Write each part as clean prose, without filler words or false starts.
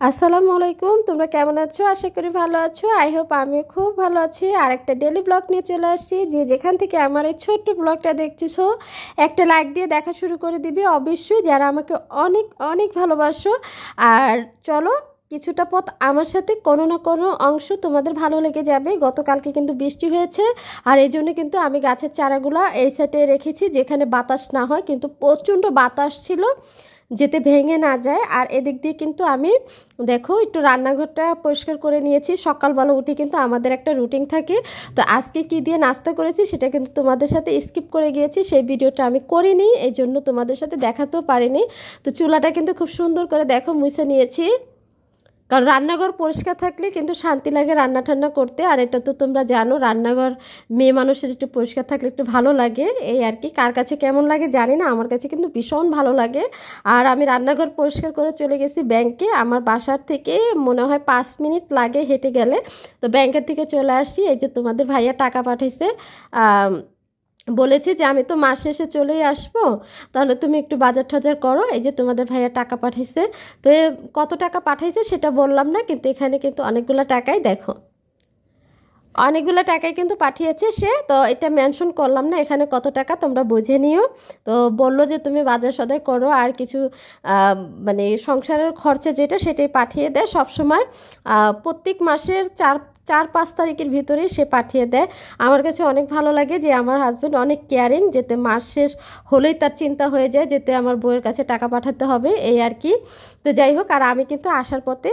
আসসালামু আলাইকুম, তোমরা কেমন আছো? আশা করি ভালো আছো। আই হোপ আমি খুব ভালো আছি। আর একটা ডেলি ব্লগ নিয়ে চলে আসছি। যে যেখান থেকে আমার এই ছোট্ট ব্লগটা দেখতেছো, একটা লাইক দিয়ে দেখা শুরু করে দিবি অবশ্যই, যারা আমাকে অনেক অনেক ভালোবাসো। আর চলো, কিছুটা পথ আমার সাথে কোনো না কোনো অংশ তোমাদের ভালো লেগে যাবে। গতকালকে কিন্তু বৃষ্টি হয়েছে, আর এই জন্য কিন্তু আমি গাছের চারাগুলো এই সাইডে রেখেছি যেখানে বাতাস না হয়, কিন্তু প্রচণ্ড বাতাস ছিল, যেতে ভেঙে না যায়। আর এদিক দিয়ে কিন্তু আমি দেখো একটু রান্নাঘরটা পরিষ্কার করে নিয়েছি। সকালবেলা উঠে কিন্তু আমাদের একটা রুটিন থাকে। তো আজকে কি দিয়ে নাস্তা করেছি সেটা কিন্তু তোমাদের সাথে স্কিপ করে গিয়েছি, সেই ভিডিওটা আমি করিনি, এই জন্য তোমাদের সাথে দেখাতেও পারিনি। তো চুলাটা কিন্তু খুব সুন্দর করে দেখো মুছে নিয়েছি, কারণ রান্নাঘর পরিষ্কার থাকলে কিন্তু শান্তি লাগে রান্না ঠান্না করতে। আর এটা তো তোমরা জানো, রান্নাঘর মেয়ে মানুষের একটু পরিষ্কার থাকলে একটু ভালো লাগে, এই আর কি। কার কাছে কেমন লাগে জানি না, আমার কাছে কিন্তু ভীষণ ভালো লাগে। আর আমি রান্নাঘর পরিষ্কার করে চলে গেছি ব্যাংকে। আমার বাসার থেকে মনে হয় 5 মিনিট লাগে হেঁটে গেলে। তো ব্যাংকের থেকে চলে আসি, এই যে তোমাদের ভাইয়া টাকা পাঠাইছে, বলেছে যে আমি তো মাস শেষে চলেই আসবো, তাহলে তুমি একটু বাজার টাজার করো। এই যে তোমাদের ভাইয়া টাকা পাঠাইছে। তো কত টাকা পাঠাইছে সেটা বললাম না, কিন্তু এখানে কিন্তু অনেকগুলো টাকাই দেখো, অনেকগুলো টাকাই কিন্তু পাঠিয়েছে সে। তো এটা মেনশন করলাম না এখানে কত টাকা, তোমরা বুঝে নিও। তো বললো যে তুমি বাজার সদাই করো, আর কিছু মানে সংসারের খরচা যেটা সেটাই পাঠিয়ে দেয় সবসময়। প্রত্যেক মাসের 4-5 তারিখের ভিতরেই সে পাঠিয়ে দেয়। আমার কাছে অনেক ভালো লাগে যে আমার হাজব্যান্ড অনেক কেয়ারিং, যেতে মাস শেষ হলেই তার চিন্তা হয়ে যায় যেতে আমার বউয়ের কাছে টাকা পাঠাতে হবে, এই আর কি। তো যাই হোক, আর আমি কিন্তু আসার পথে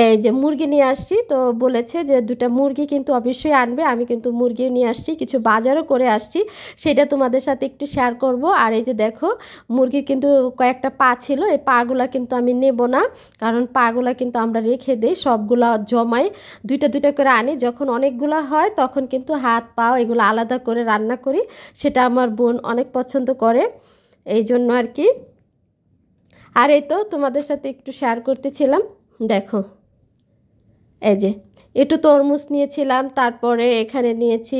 এই যে মুরগি নিয়ে আসছি। তো বলেছে যে 2টা মুরগি কিন্তু অবশ্যই আনবে। আমি কিন্তু মুরগিও নিয়ে আসছি, কিছু বাজারও করে আসছি, সেটা তোমাদের সাথে একটু শেয়ার করব। আর এই যে দেখো, মুরগির কিন্তু কয়েকটা পা ছিল, এই পাগুলা কিন্তু আমি নেব না, কারণ পাগুলা কিন্তু আমরা রেখে দিই, সবগুলা জমাই 2টা করে আনি। যখন অনেকগুলা হয় তখন কিন্তু হাত পা এগুলো আলাদা করে রান্না করি, সেটা আমার বোন অনেক পছন্দ করে, এই জন্য আর কি। আর এই তো তোমাদের সাথে একটু শেয়ার করতেছিলাম। দেখো, এই যে একটু তরমুজ নিয়েছিলাম, তারপরে এখানে নিয়েছি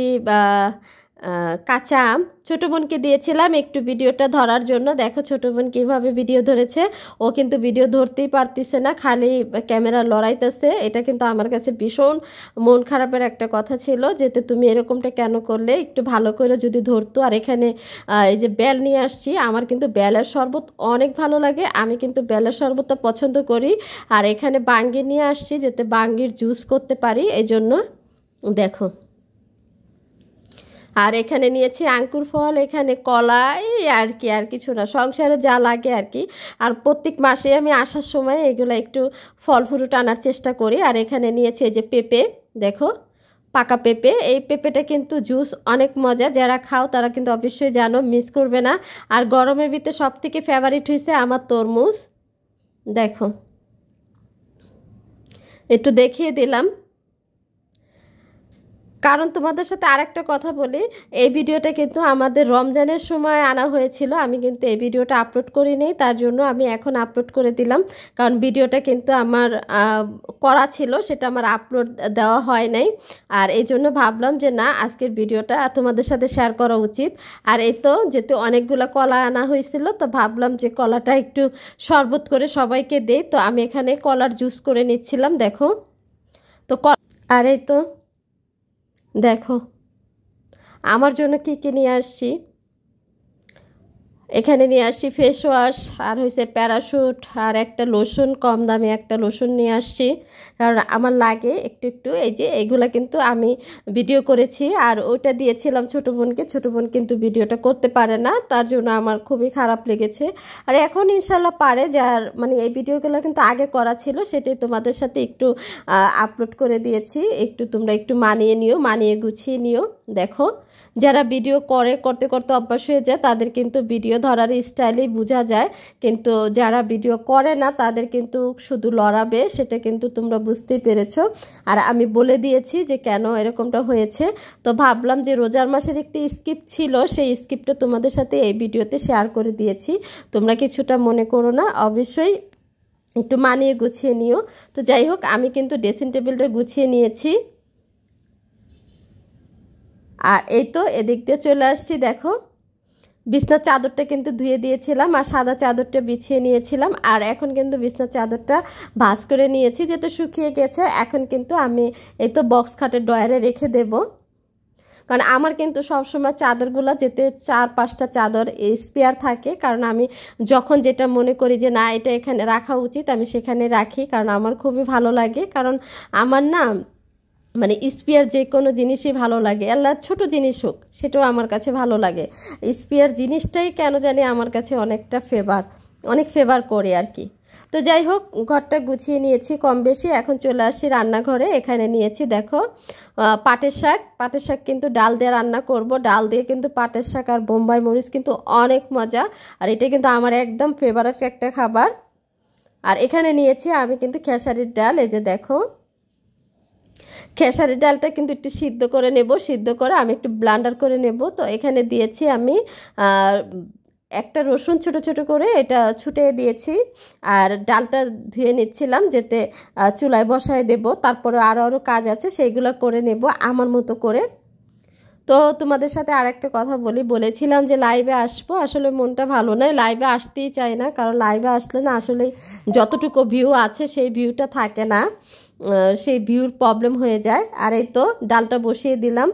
কাঁচা আম। ছোটো বোনকে দিয়েছিলাম একটু ভিডিওটা ধরার জন্য। দেখো ছোটো বোন কীভাবে ভিডিও ধরেছে, ও কিন্তু ভিডিও ধরতেই পারতেছে না, খালি ক্যামেরা লড়াইতেছে। এটা কিন্তু আমার কাছে ভীষণ মন খারাপের একটা কথা ছিল, যেতে তুমি এরকমটা কেন করলে, একটু ভালো করে যদি ধরতো। আর এখানে এই যে বেল নিয়ে আসছি, আমার কিন্তু বেলের শরবত অনেক ভালো লাগে, আমি কিন্তু বেলের শরবতটা পছন্দ করি। আর এখানে বাঙ্গি নিয়ে আসছি যাতে বাঙ্গির জুস করতে পারি, এই জন্য দেখো। আর এখানে নিয়েছি আঙ্কুর ফল, এখানে কলা, এই আর কি, আর কিছু না, সংসারে যা লাগে আর কি। আর প্রত্যেক মাসে আমি আসার সময় এগুলো একটু ফল ফ্রুট আনার চেষ্টা করি। আর এখানে নিয়েছি এই যে পেঁপে, দেখো পাকা পেঁপে। এই পেঁপেটা কিন্তু জুস অনেক মজা, যারা খাও তারা কিন্তু অবশ্যই জানো, মিস করবে না। আর গরমের ভিতরে সব থেকে ফেভারিট হয়েছে আমার তরমুজ, দেখো একটু দেখিয়ে দিলাম। কারণ তোমাদের সাথে আরেকটা কথা বলি, এই ভিডিওটা কিন্তু আমাদের রমজানের সময় আনা হয়েছিল, আমি কিন্তু এই ভিডিওটা আপলোড করি নেই, তার জন্য আমি এখন আপলোড করে দিলাম। কারণ ভিডিওটা কিন্তু আমার করা ছিল, সেটা আমার আপলোড দেওয়া হয় নাই। আর এই জন্য ভাবলাম যে না, আজকের ভিডিওটা তোমাদের সাথে শেয়ার করা উচিত। আর এই তো যেহেতু অনেকগুলো কলা আনা হয়েছিল, তো ভাবলাম যে কলাটা একটু শরবত করে সবাইকে দেই। তো আমি এখানে কলার জুস করে নিচ্ছিলাম, দেখো। তো আর এই তো দেখো আমার জন্য কী কী নিয়ে আসছি। এখানে নিয়ে আসছি ফেস ওয়াশ, আর হয়েছে প্যারাশুট, আর একটা লোশন, কম দামে একটা লোশন নিয়ে আসছি, কারণ আমার লাগে একটু একটু। এই যে এইগুলা কিন্তু আমি ভিডিও করেছি, আর ওইটা দিয়েছিলাম ছোটো বোনকে, ছোটো বোন কিন্তু ভিডিওটা করতে পারে না, তার জন্য আমার খুবই খারাপ লেগেছে। আর এখন ইনশাল্লাহ পারে, যার মানে এই ভিডিওগুলো কিন্তু আগে করা ছিল, সেটাই তোমাদের সাথে একটু আপলোড করে দিয়েছি। একটু তোমরা একটু মানিয়ে নিও, মানিয়ে গুছিয়ে নিও। দেখো, যারা ভিডিও করতে করতে অভ্যাস হয়ে যায় তাদের কিন্তু ভিডিও ধরার স্টাইলেই বোঝা যায়, কিন্তু যারা ভিডিও করে না তাদের কিন্তু শুধু লড়াবে, সেটা কিন্তু তোমরা বুঝতেই পেরেছো। আর আমি বলে দিয়েছি যে কেন এরকমটা হয়েছে। তো ভাবলাম যে রোজার মাসের একটি স্কিপ ছিল, সেই স্কিপটা তোমাদের সাথে এই ভিডিওতে শেয়ার করে দিয়েছি, তোমরা কিছুটা মনে করো না, অবশ্যই একটু মানিয়ে গুছিয়ে নিও। তো যাই হোক, আমি কিন্তু ড্রেসিং টেবিলটা গুছিয়ে নিয়েছি। আর এই তো এদিক দিয়ে চলে আসছি, দেখো বিছনার চাদরটা কিন্তু ধুয়ে দিয়েছিলাম আর সাদা চাদরটা বিছিয়ে নিয়েছিলাম। আর এখন কিন্তু বিছনার চাদরটা ভাঁজ করে নিয়েছি, যেহেতু শুকিয়ে গেছে। এখন কিন্তু আমি এই তো বক্স খাটের ড্রয়ারে রেখে দেব, কারণ আমার কিন্তু সবসময় চাদরগুলো যেতে 4-5টা চাদর স্পেয়ার থাকে, কারণ আমি যখন যেটা মনে করি যে না এটা এখানে রাখা উচিত আমি সেখানে রাখি, কারণ আমার খুবই ভালো লাগে। কারণ আমার না মানে স্পেয়ার যে কোনো জিনিসই ভালো লাগে, আল্লাহ ছোট জিনিস হোক সেটাও আমার কাছে ভালো লাগে। স্পেয়ার জিনিসটাই কেন জানি আমার কাছে অনেক ফেভার করে আর কি। তো যাই হোক, ঘরটা গুছিয়ে নিয়েছি কম বেশি। এখন চলে আসছি রান্নাঘরে। এখানে নিয়েছি দেখো পাটের শাক কিন্তু ডাল দিয়ে রান্না করব। ডাল দিয়ে কিন্তু পাটের শাক আর বোম্বাই মরিচ কিন্তু অনেক মজা, আর এটা কিন্তু আমার একদম ফেভারিট একটা খাবার। আর এখানে নিয়েছি আমি কিন্তু খেসারির ডাল। এই যে দেখো, খেসারির ডালটা কিন্তু একটু সিদ্ধ করে নেব, সিদ্ধ করে আমি একটু ব্লান্ডার করে নেব। তো এখানে দিয়েছি আমি একটা রসুন ছোট ছোট করে এটা ছুটে দিয়েছি, আর ডালটা ধুয়ে নিচ্ছিলাম যেতে চুলায় বসায় দেব। তারপরে আরও কাজ আছে, সেইগুলো করে নেব আমার মতো করে। তো তোমাদের সাথে আরেকটা কথা বলেছিলাম যে লাইভে আসবো, আসলে মনটা ভালো নয়, লাইভে আসতেই চাই না। কারণ লাইভে আসলে না আসলে যতটুকু ভিউ আছে সেই ভিউটা থাকে না, সেই ভিউর প্রবলেম হয়ে যায়। আর এই তো ডালটা বসিয়ে দিলাম,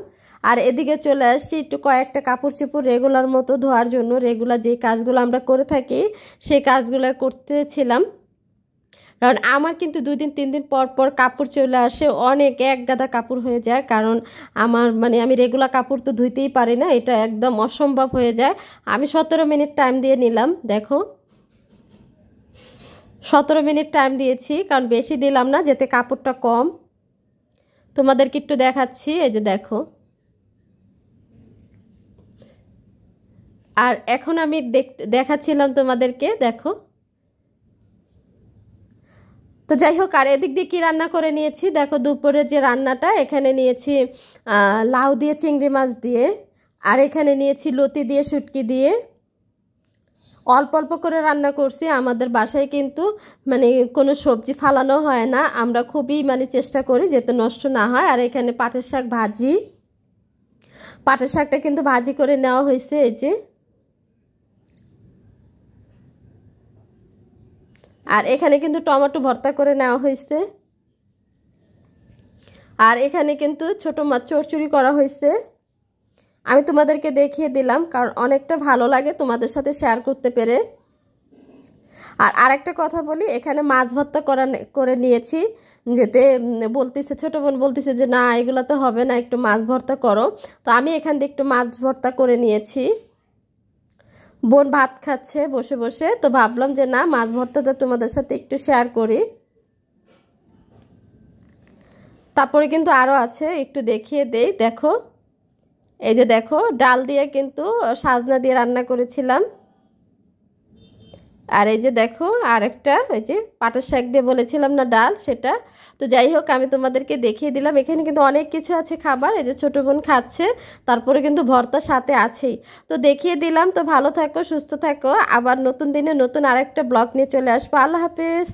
আর এদিকে চলে আসছি একটু কয়েকটা কাপড় চোপড় রেগুলার মতো ধোয়ার জন্য। রেগুলার যে কাজগুলো আমরা করে থাকি সেই কাজগুলো করতেছিলাম, কারণ আমার কিন্তু 2 দিন 3 দিন পর পর কাপড় চলে আসে, অনেক এক গাদা কাপড় হয়ে যায়। কারণ আমার মানে আমি রেগুলার কাপড় তো ধুইতেই পারি না, এটা একদম অসম্ভব হয়ে যায়। আমি 17 মিনিট টাইম দিয়ে নিলাম, দেখো 17 মিনিট টাইম দিয়েছি, কারণ বেশি দিলাম না যাতে কাপড়টা কম। তোমাদেরকে একটু দেখাচ্ছি, এই যে দেখো। আর এখন আমি দেখাচ্ছিলাম তোমাদেরকে, দেখো। তো যাই হোক, আর এদিক দিয়ে কী রান্না করে নিয়েছি দেখো। দুপুরে যে রান্নাটা এখানে নিয়েছি লাউ দিয়ে চিংড়ি মাছ দিয়ে, আর এখানে নিয়েছি লতি দিয়ে শুটকি দিয়ে। অল্প অল্প করে রান্না করছি। আমাদের বাসায় কিন্তু মানে কোনো সবজি ফালানো হয় না, আমরা খুবই মানে চেষ্টা করি যাতে নষ্ট না হয়। আর এখানে পাটের শাক ভাজি, পাটের শাকটা কিন্তু ভাজি করে নেওয়া হয়েছে এই যে। আর এখানে কিন্তু টমেটো ভর্তা করে নেওয়া হয়েছে। আর এখানে কিন্তু ছোট মাছ চচ্চড়ি করা হয়েছে। আমি তোমাদেরকে দেখিয়ে দিলাম, কারণ অনেকটা ভালো লাগে তোমাদের সাথে শেয়ার করতে পেরে। আর আরেকটা কথা বলি, এখানে মাছ ভর্তা করে নিয়েছি, যেতে বলতেছে ছোটো বোন বলতেছে যে না এগুলো তো হবে না, একটু মাছ ভর্তা করো। তো আমি এখান থেকে একটু মাছ ভর্তা করে নিয়েছি। বোন ভাত খাচ্ছে বসে বসে, তো ভাবলাম যে না মাছ ভর্তাটা তোমাদের সাথে একটু শেয়ার করি। তারপরে কিন্তু আরও আছে, একটু দেখিয়ে দেই, দেখো। এই যে দেখো, ডাল দিয়ে কিন্তু সাজনা দিয়ে রান্না করেছিলাম। আর এই যে দেখো আরেকটা, এই যে পাটের শাক দিয়ে বলেছিলাম না ডাল, সেটা। তো যাই হোক, আমি তোমাদেরকে দেখিয়ে দিলাম। এখানে কিন্তু অনেক কিছু আছে খাবার, এই যে ছোটো বোন খাচ্ছে, তারপরে কিন্তু ভর্তার সাথে আছেই। তো দেখিয়ে দিলাম। তো ভালো থাকো, সুস্থ থাকো, আবার নতুন দিনে নতুন আরেকটা ব্লগ নিয়ে চলে আসবো। আল্লাহ হাফেজ।